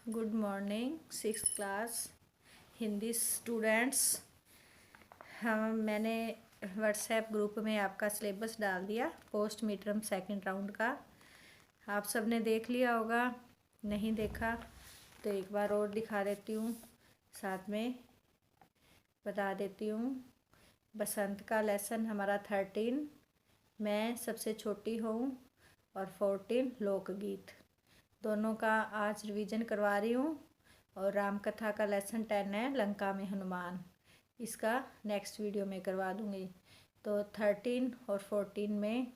Good morning 6th class Hindi students. मैंने WhatsApp group में आपका सिलेबस डाल दिया post mid term second round का। आप सब ने देख लिया होगा, नहीं देखा तो एक बार और दिखा देती हूँ, साथ में बता देती हूँ। बसंत का लेसन हमारा 13, मैं सबसे छोटी हूँ, और 14 लोकगीत। दोनों का आज रिवीजन करवा रही हूँ। और राम कथा का लेसन 10 है, लंका में हनुमान। इसका नेक्स्ट वीडियो में करवा दूँगी। तो 13 और 14 में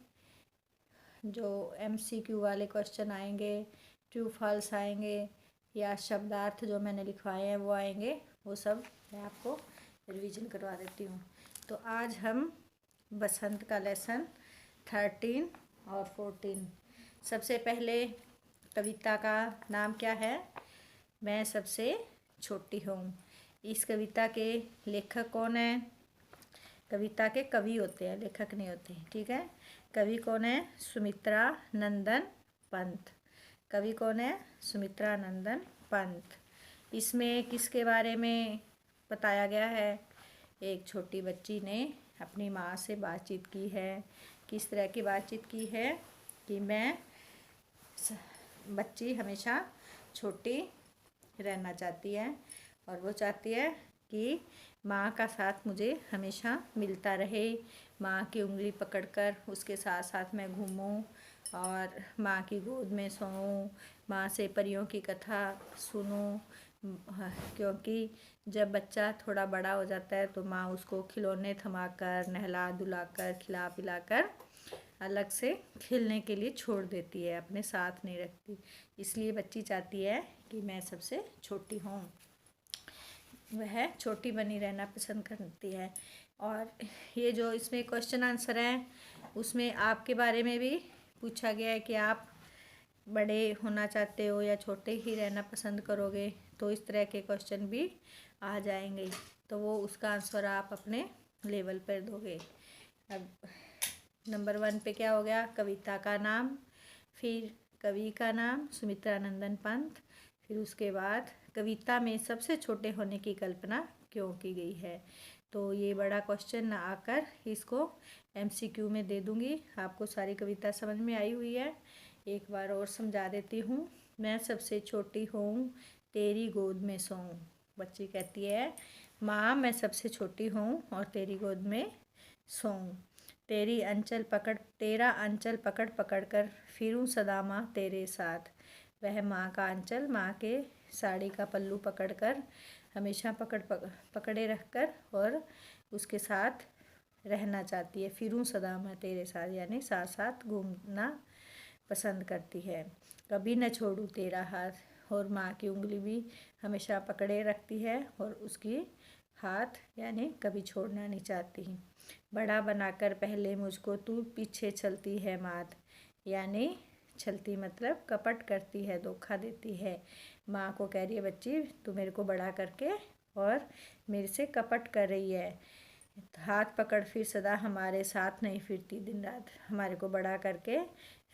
जो MCQ वाले क्वेश्चन आएंगे, ट्रू फॉल्स आएंगे, या शब्दार्थ जो मैंने लिखवाए हैं वो आएंगे, वो सब मैं आपको रिवीजन करवा देती हूँ। तो आज हम बसंत का लेसन 13 और 14। सबसे पहले कविता का नाम क्या है? मैं सबसे छोटी हूँ। इस कविता के लेखक कौन है? कविता के कवि होते हैं, लेखक नहीं होते, ठीक है। कवि कौन है? सुमित्रा नंदन पंत। कवि कौन है? सुमित्रा नंदन पंत। इसमें किसके बारे में बताया गया है? एक छोटी बच्ची ने अपनी माँ से बातचीत की है। किस तरह की बातचीत की है? कि मैं बच्ची हमेशा छोटी रहना चाहती है, और वो चाहती है कि माँ का साथ मुझे हमेशा मिलता रहे। माँ की उंगली पकड़कर उसके साथ साथ मैं घूमूं और माँ की गोद में सोऊं, माँ से परियों की कथा सुनूं। क्योंकि जब बच्चा थोड़ा बड़ा हो जाता है तो माँ उसको खिलौने थमाकर, नहला धुलाकर, खिला पिलाकर अलग से खेलने के लिए छोड़ देती है, अपने साथ नहीं रखती। इसलिए बच्ची चाहती है कि मैं सबसे छोटी हूँ, वह छोटी बनी रहना पसंद करती है। और ये जो इसमें क्वेश्चन आंसर है उसमें आपके बारे में भी पूछा गया है कि आप बड़े होना चाहते हो या छोटे ही रहना पसंद करोगे। तो इस तरह के क्वेश्चन भी आ जाएंगे, तो वो उसका आंसर आप अपने लेवल पर दोगे। अब नंबर 1 पे क्या हो गया? कविता का नाम, फिर कवि का नाम सुमित्रा नंदन पंत, फिर उसके बाद कविता में सबसे छोटे होने की कल्पना क्यों की गई है। तो ये बड़ा क्वेश्चन ना आकर इसको MCQ में दे दूँगी। आपको सारी कविता समझ में आई हुई है, एक बार और समझा देती हूँ। मैं सबसे छोटी हूँ, तेरी गोद में सोऊं। बच्ची कहती है, माँ मैं सबसे छोटी हूँ और तेरी गोद में सोऊं। तेरा अंचल पकड़ पकड़ कर फिरूं सदा माँ तेरे साथ। वह माँ का अंचल, माँ के साड़ी का पल्लू पकड़कर हमेशा पकड़े रखकर और उसके साथ रहना चाहती है। फिरूं सदा मैं तेरे साथ, यानी साथ साथ घूमना पसंद करती है। कभी न छोड़ूं तेरा हाथ, और माँ की उंगली भी हमेशा पकड़े रखती है और उसकी हाथ यानी कभी छोड़ना नहीं चाहती। बड़ा बनाकर पहले मुझको तू पीछे चलती है मात, यानी चलती मतलब कपट करती है, धोखा देती है। माँ को कह रही है बच्ची, तू मेरे को बड़ा करके और मेरे से कपट कर रही है। हाथ पकड़ फिर सदा हमारे साथ नहीं फिरती दिन रात। हमारे को बड़ा करके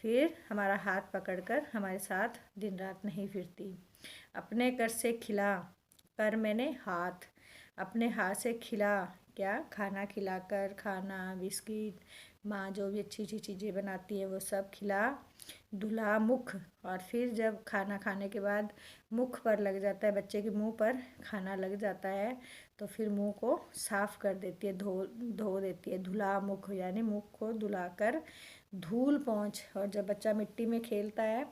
फिर हमारा हाथ पकड़कर हमारे साथ दिन रात नहीं फिरती। अपने कर से खिला कर मैंने हाथ, अपने हाथ से खिला क्या? खाना खिलाकर, खाना बिस्किट, माँ जो भी अच्छी अच्छी चीज़ें बनाती है वो सब खिला। धुला मुख, और फिर जब खाना खाने के बाद मुख पर लग जाता है, बच्चे के मुंह पर खाना लग जाता है, तो फिर मुंह को साफ कर देती है, धो देती है। धुला मुख यानी मुख को धुलाकर धूल पोंछ, और जब बच्चा मिट्टी में खेलता है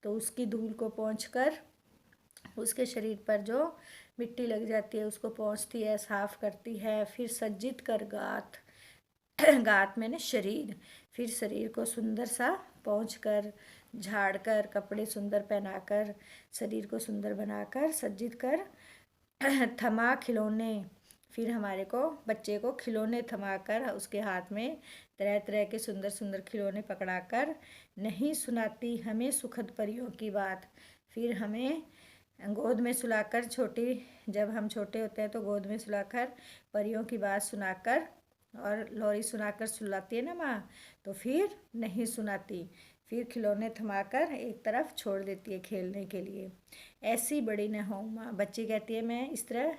तो उसकी धूल को पोंछ कर उसके शरीर पर जो मिट्टी लग जाती है उसको पोंछती है, साफ करती है। फिर सज्जित कर गात, गात मैंने शरीर, फिर शरीर को सुंदर सा पोंछ कर, झाड़ कर, कपड़े सुंदर पहनाकर, शरीर को सुंदर बनाकर, सज्जित कर थमा खिलौने, फिर हमारे को बच्चे को खिलौने थमाकर उसके हाथ में तरह तरह के सुंदर सुंदर खिलौने पकड़ाकर नहीं सुनाती हमें सुखद परियों की बात। फिर हमें गोद में सुलाकर, जब हम छोटे होते हैं तो गोद में सुलाकर परियों की बात सुनाकर, और लोरी सुनाकर सुलाती है ना माँ, तो फिर नहीं सुनाती। फिर खिलौने थमाकर एक तरफ छोड़ देती है खेलने के लिए। ऐसी बड़ी न हो माँ। बच्ची कहती है मैं इस तरह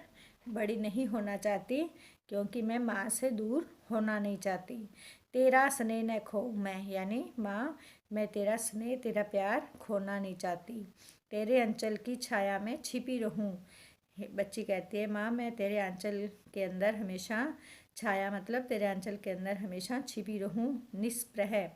बड़ी नहीं होना चाहती क्योंकि मैं माँ से दूर होना नहीं चाहती। तेरा स्नेह न खो मैं, यानी माँ मैं तेरा स्नेह तेरा प्यार खोना नहीं चाहती। तेरे अंचल की छाया में छिपी रहूं। बच्ची कहती है माँ मैं तेरे आंचल के अंदर हमेशा, छाया मतलब तेरे आंचल के अंदर हमेशा छिपी रहूं निष्प्रह,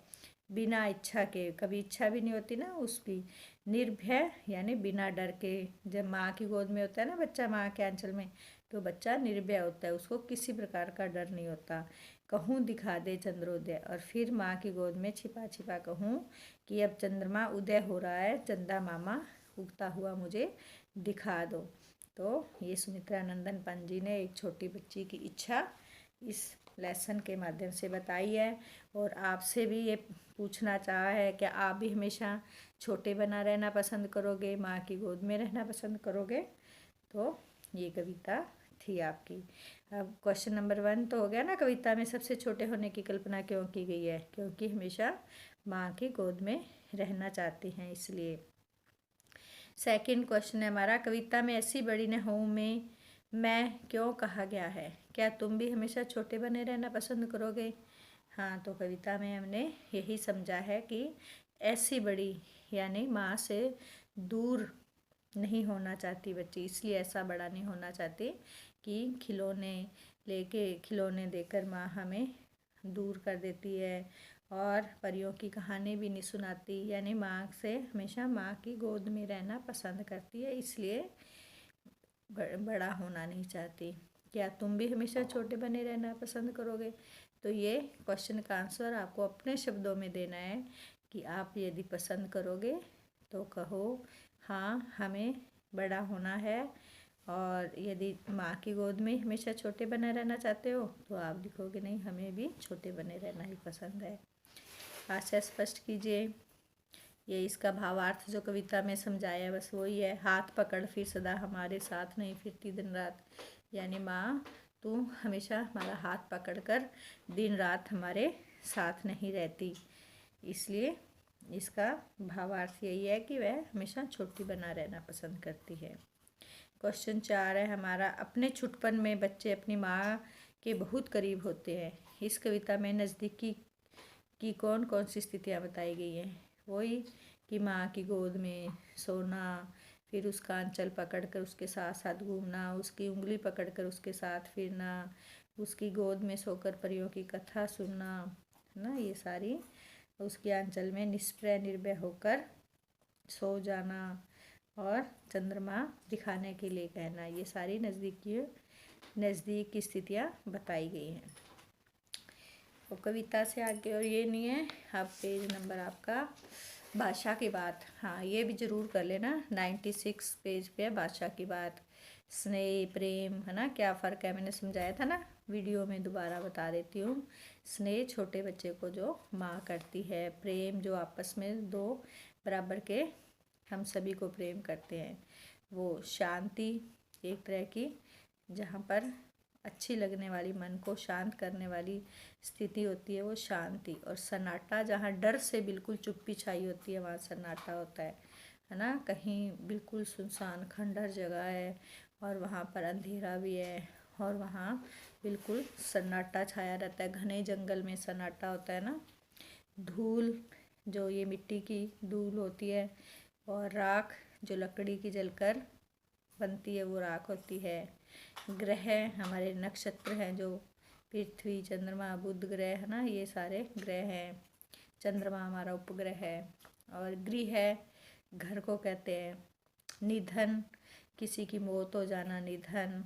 बिना इच्छा के। कभी इच्छा भी नहीं होती ना उसकी। निर्भय यानी बिना डर के। जब माँ की गोद में होता है ना बच्चा, माँ के आंचल में, तो बच्चा निर्भय होता है, उसको किसी प्रकार का डर नहीं होता। कहूँ दिखा दे चंद्रोदय, और फिर माँ की गोद में छिपा छिपा कहूँ कि अब चंद्रमा उदय हो रहा है, चंदा मामा उगता हुआ मुझे दिखा दो। तो ये सुमित्रा नंदन पंत जी ने एक छोटी बच्ची की इच्छा इस लेसन के माध्यम से बताई है। और आपसे भी ये पूछना चाहा है कि आप भी हमेशा छोटे बना रहना पसंद करोगे, माँ की गोद में रहना पसंद करोगे। तो ये कविता थी आपकी। अब क्वेश्चन नंबर 1 तो हो गया ना, कविता में सबसे छोटे होने की कल्पना क्यों की गई है? क्योंकि हमेशा माँ की गोद में रहना चाहती हैं इसलिए। सेकंड क्वेश्चन है हमारा, कविता में ऐसी बड़ी न हूँ मैं क्यों कहा गया है? क्या तुम भी हमेशा छोटे बने रहना पसंद करोगे? हाँ, तो कविता में हमने यही समझा है कि ऐसी बड़ी यानी माँ से दूर नहीं होना चाहती बच्ची, इसलिए ऐसा बड़ा नहीं होना चाहती कि खिलौने देकर माँ हमें दूर कर देती है और परियों की कहानी भी नहीं सुनाती, यानी माँ से हमेशा माँ की गोद में रहना पसंद करती है, इसलिए बड़ा होना नहीं चाहती। क्या तुम भी हमेशा छोटे बने रहना पसंद करोगे? तो ये क्वेश्चन का आंसर आपको अपने शब्दों में देना है कि आप यदि पसंद करोगे तो कहो हाँ हमें बड़ा होना है, और यदि माँ की गोद में हमेशा छोटे बने रहना चाहते हो तो आप लिखोगे नहीं हमें भी छोटे बने रहना ही पसंद है। आशय स्पष्ट कीजिए। ये इसका भावार्थ जो कविता में समझाया बस वही है। हाथ पकड़ फिर सदा हमारे साथ नहीं फिरती दिन रात, यानी माँ तू हमेशा हमारा हाथ पकड़कर दिन रात हमारे साथ नहीं रहती, इसलिए इसका भावार्थ यही है कि वह हमेशा छोटी बना रहना पसंद करती है। क्वेश्चन 4 है हमारा, अपने छुटपन में बच्चे अपनी माँ के बहुत करीब होते हैं। इस कविता में नज़दीकी की कौन कौन सी स्थितियाँ बताई गई हैं? वही कि माँ की गोद में सोना, फिर उसका आंचल पकड़कर उसके साथ साथ घूमना, उसकी उंगली पकड़कर उसके साथ फिरना, उसकी गोद में सोकर परियों की कथा सुनना, है ना, ये सारी उसके आंचल में निष्प्रय निर्भय होकर सो जाना, और चंद्रमा दिखाने के लिए कहना, ये सारी नज़दीक की स्थितियाँ बताई गई हैं। और कविता से आगे और ये नहीं है, अब पेज नंबर आपका बादशाह की बात। हाँ, ये भी ज़रूर कर लेना, 96 पेज पे है बादशाह की बात। स्नेह प्रेम, है ना, क्या फ़र्क है मैंने समझाया था ना वीडियो में, दोबारा बता देती हूँ। स्नेह छोटे बच्चे को जो माँ करती है, प्रेम जो आपस में दो बराबर के हम सभी को प्रेम करते हैं, वो शांति एक तरह की जहाँ पर अच्छी लगने वाली, मन को शांत करने वाली स्थिति होती है वो शांति, और सन्नाटा जहाँ डर से बिल्कुल चुप्पी छाई होती है वहाँ सन्नाटा होता है ना। कहीं बिल्कुल सुनसान खंडहर जगह है और वहाँ पर अंधेरा भी है और वहाँ बिल्कुल सन्नाटा छाया रहता है, घने जंगल में सन्नाटा होता है ना। धूल जो ये मिट्टी की धूल होती है, और राख जो लकड़ी की जलकर बनती है वो राख होती है। ग्रह हमारे नक्षत्र हैं जो पृथ्वी चंद्रमा बुध ग्रह, है ना, ये सारे ग्रह हैं। चंद्रमा हमारा उपग्रह है। और गृह है, घर को कहते हैं। निधन किसी की मौत हो जाना, निधन।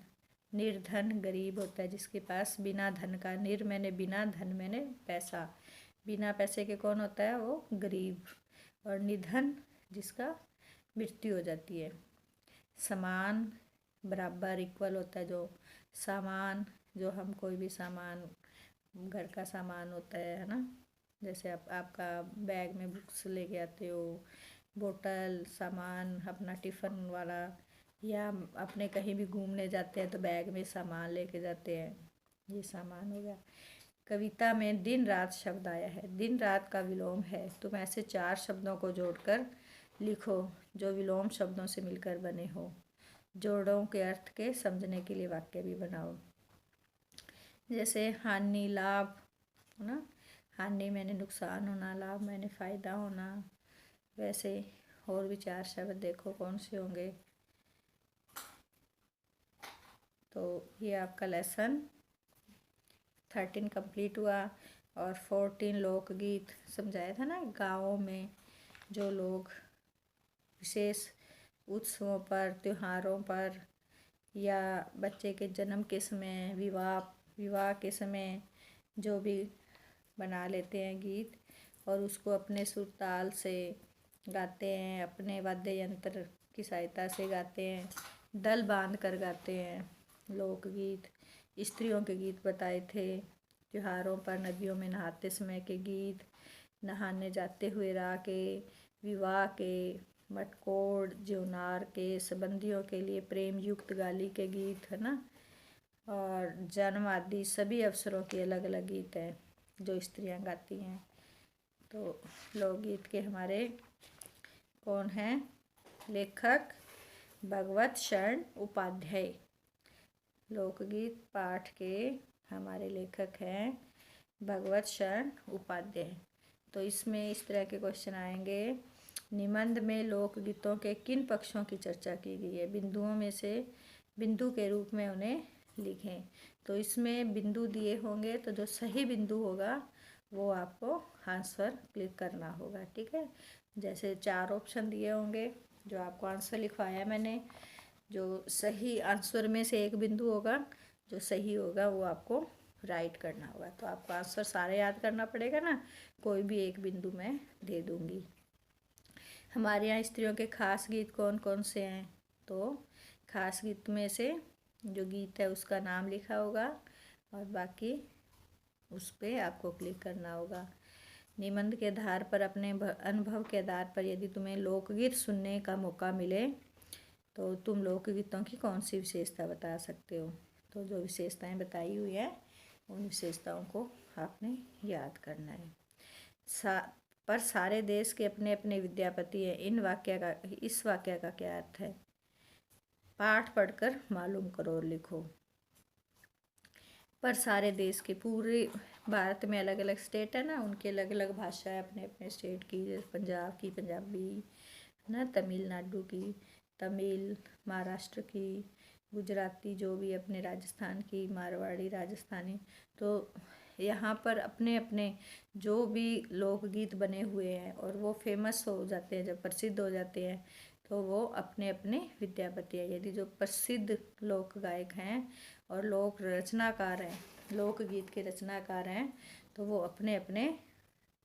निर्धन गरीब होता है जिसके पास बिना धन का, निर मैंने बिना, धन मैंने पैसा, बिना पैसे के कौन होता है वो गरीब। और निधन जिसका मृत्यु हो जाती है। समान बराबर इक्वल होता है, जो सामान जो हम कोई भी सामान घर का सामान होता है ना, जैसे आपका बैग में बुक्स लेके आते हो, बोतल सामान अपना टिफ़िन वाला, या अपने कहीं भी घूमने जाते हैं तो बैग में सामान लेके जाते हैं, ये सामान हो गया। कविता में दिन रात शब्द आया है, दिन रात का विलोम है। तुम ऐसे 4 शब्दों को जोड़कर लिखो जो विलोम शब्दों से मिलकर बने हो। जोड़ों के अर्थ के समझने के लिए वाक्य भी बनाओ। जैसे हानि लाभ, है ना, हानि मैंने नुकसान होना, लाभ मैंने फ़ायदा होना। वैसे और भी 4 शब्द देखो कौन से होंगे। तो ये आपका लेसन 13 कंप्लीट हुआ। और 14 लोकगीत समझाया था ना, गाँवों में जो लोग विशेष उत्सवों पर, त्योहारों पर या बच्चे के जन्म के समय, विवाह के समय जो भी बना लेते हैं गीत और उसको अपने सुर ताल से गाते हैं, अपने वाद्य यंत्र की सहायता से गाते हैं, दल बांध कर गाते हैं। लोकगीत स्त्रियों के गीत बताए थे, त्योहारों पर नदियों में नहाते समय के गीत, नहाने जाते हुए राह के, विवाह के, मटकोड़ ज्योनार के, संबंधियों के लिए प्रेम युक्त गाली के गीत, है ना, और जन्म आदि सभी अवसरों के अलग अलग गीत हैं जो स्त्रियां गाती हैं। तो लोकगीत के हमारे कौन हैं लेखक? भगवत शरण उपाध्याय। लोकगीत पाठ के हमारे लेखक हैं भगवत शरण उपाध्याय। तो इसमें इस तरह के क्वेश्चन आएंगे। निबंध में लोकगीतों के किन पक्षों की चर्चा की गई है? बिंदुओं में से बिंदु के रूप में उन्हें लिखें। तो इसमें बिंदु दिए होंगे, तो जो सही बिंदु होगा वो आपको आंसर क्लिक करना होगा। ठीक है, जैसे 4 ऑप्शन दिए होंगे जो आपको आंसर लिखवाया मैंने, जो सही आंसर में से एक बिंदु होगा जो सही होगा वो आपको राइट करना होगा। तो आपको आंसर सारे याद करना पड़ेगा ना, कोई भी एक बिंदु मैं दे दूँगी। हमारे यहाँ स्त्रियों के खास गीत कौन कौन से हैं? तो खास गीत में से जो गीत है उसका नाम लिखा होगा और बाकी उस पर आपको क्लिक करना होगा। निबंध के आधार पर, अपने अनुभव के आधार पर यदि तुम्हें लोकगीत सुनने का मौका मिले तो तुम लोकगीतों की कौन सी विशेषता बता सकते हो? तो जो विशेषताएं बताई हुई है उन विशेषताओं को आपने याद करना है। पर सारे देश के अपने अपने विद्यापति हैं। इस वाक्य का क्या अर्थ है? पाठ पढ़कर मालूम करो और लिखो। पर सारे देश के, पूरे भारत में अलग अलग स्टेट है ना, उनकी अलग अलग भाषा है अपने अपने स्टेट की। जैसे पंजाब की पंजाबी ना, तमिलनाडु की तमिल, महाराष्ट्र की गुजराती, जो भी अपने राजस्थान की मारवाड़ी राजस्थानी। तो यहाँ पर अपने अपने जो भी लोकगीत बने हुए हैं और वो फेमस हो जाते हैं, जब प्रसिद्ध हो जाते हैं तो वो अपने अपने विद्यापति हैं। यदि जो प्रसिद्ध लोक गायक हैं और लोक रचनाकार हैं, लोकगीत के रचनाकार हैं, तो वो अपने अपने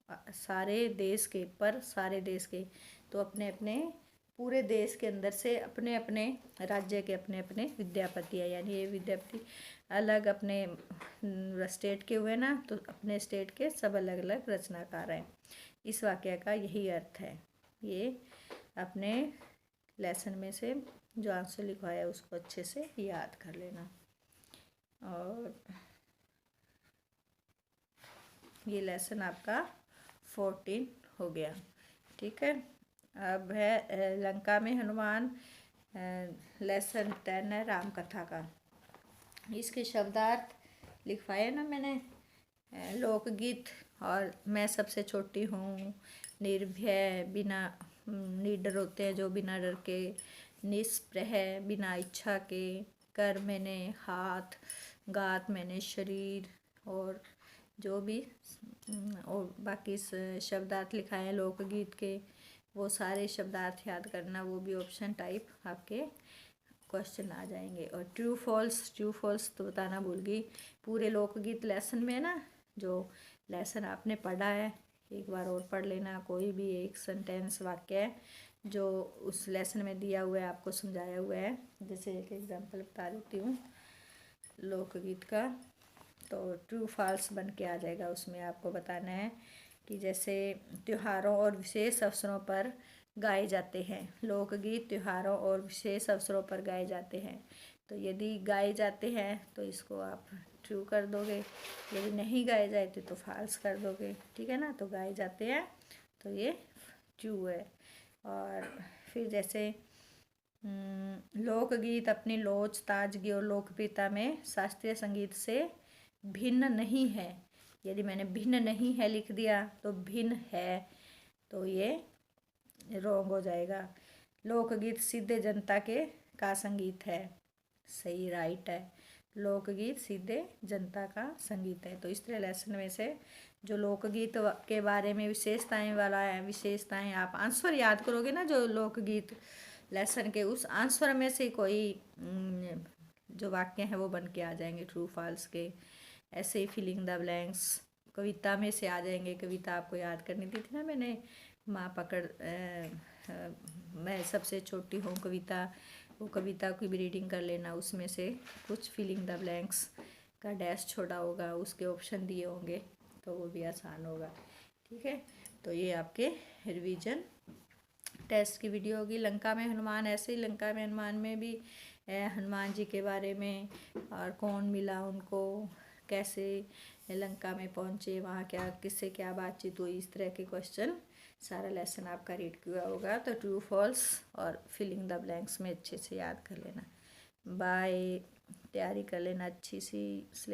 सारे देश के, पर सारे देश के, तो अपने अपने पूरे देश के अंदर से अपने अपने राज्य के अपने अपने विद्यापति है। यानी ये विद्यापति अलग अपने स्टेट के हुए ना, तो अपने स्टेट के सब अलग अलग रचनाकार हैं। इस वाक्य का यही अर्थ है। ये अपने लेसन में से जो आंसर लिखवाया है उसको अच्छे से याद कर लेना। और ये लेसन आपका 14 हो गया। ठीक है, अब है लंका में हनुमान। लेसन 10 है राम कथा का। इसके शब्दार्थ लिखवाए ना मैंने। लोकगीत और मैं सबसे छोटी हूँ, निर्भय, बिना निडर होते हैं जो बिना डर के, निष्प्रह बिना इच्छा के, कर मैंने हाथ, गात मैंने शरीर, और जो भी और बाकी शब्दार्थ लिखाए हैं लोकगीत के, वो सारे शब्दार्थ याद करना। वो भी ऑप्शन टाइप आपके क्वेश्चन आ जाएंगे। और ट्रू फॉल्स तो बताना भूल गई। पूरे लोकगीत लेसन में ना, जो लेसन आपने पढ़ा है एक बार और पढ़ लेना। कोई भी एक सेंटेंस वाक्य है जो उस लेसन में दिया हुआ है, आपको समझाया हुआ है। जैसे एक एग्जांपल बता देती हूँ लोकगीत का, तो ट्रू फॉल्स बन के आ जाएगा। उसमें आपको बताना है कि जैसे त्योहारों और विशेष अवसरों पर गाए जाते हैं। लोकगीत त्योहारों और विशेष अवसरों पर गाए जाते हैं। तो यदि गाए जाते हैं तो इसको आप ट्रू कर दोगे, यदि नहीं गाए जाते तो फॉल्स कर दोगे, ठीक है ना। तो गाए जाते हैं तो ये ट्रू है। और फिर जैसे लोकगीत अपनी लोच, ताजगी और लोकप्रियता में शास्त्रीय संगीत से भिन्न नहीं है। यदि मैंने भिन्न नहीं है लिख दिया तो भिन्न है तो ये रॉन्ग हो जाएगा। लोकगीत सीधे जनता का संगीत है, सही, राइट है। लोकगीत सीधे जनता का संगीत है। तो इस तरह लेसन में से जो लोकगीत के बारे में विशेषताएं वाला है, विशेषताएं आप आंसर याद करोगे ना, जो लोकगीत लेसन के उस आंसर में से कोई जो वाक्य हैं वो बन के आ जाएंगे ट्रू फॉल्स के। ऐसे ही फिलिंग द ब्लैंक्स कविता में से आ जाएंगे। कविता आपको याद करनी दी थी ना मैंने, माँ पकड़ मैं सबसे छोटी हूँ कविता, वो कविता की भी रीडिंग कर लेना। उसमें से कुछ फिलिंग द ब्लैंक्स का डैश छोड़ा होगा, उसके ऑप्शन दिए होंगे तो वो भी आसान होगा, ठीक है। तो ये आपके रिवीजन टेस्ट की वीडियो होगी। लंका में हनुमान, ऐसे ही लंका में हनुमान में भी हनुमान जी के बारे में और कौन मिला उनको, कैसे लंका में पहुँचे, वहाँ क्या किससे क्या बातचीत हुई, इस तरह के क्वेश्चन सारा लेसन आपका रीड किया होगा। तो ट्रू फॉल्स और फिलिंग द ब्लैंक्स में अच्छे से याद कर लेना। बाय, तैयारी कर लेना अच्छी सी।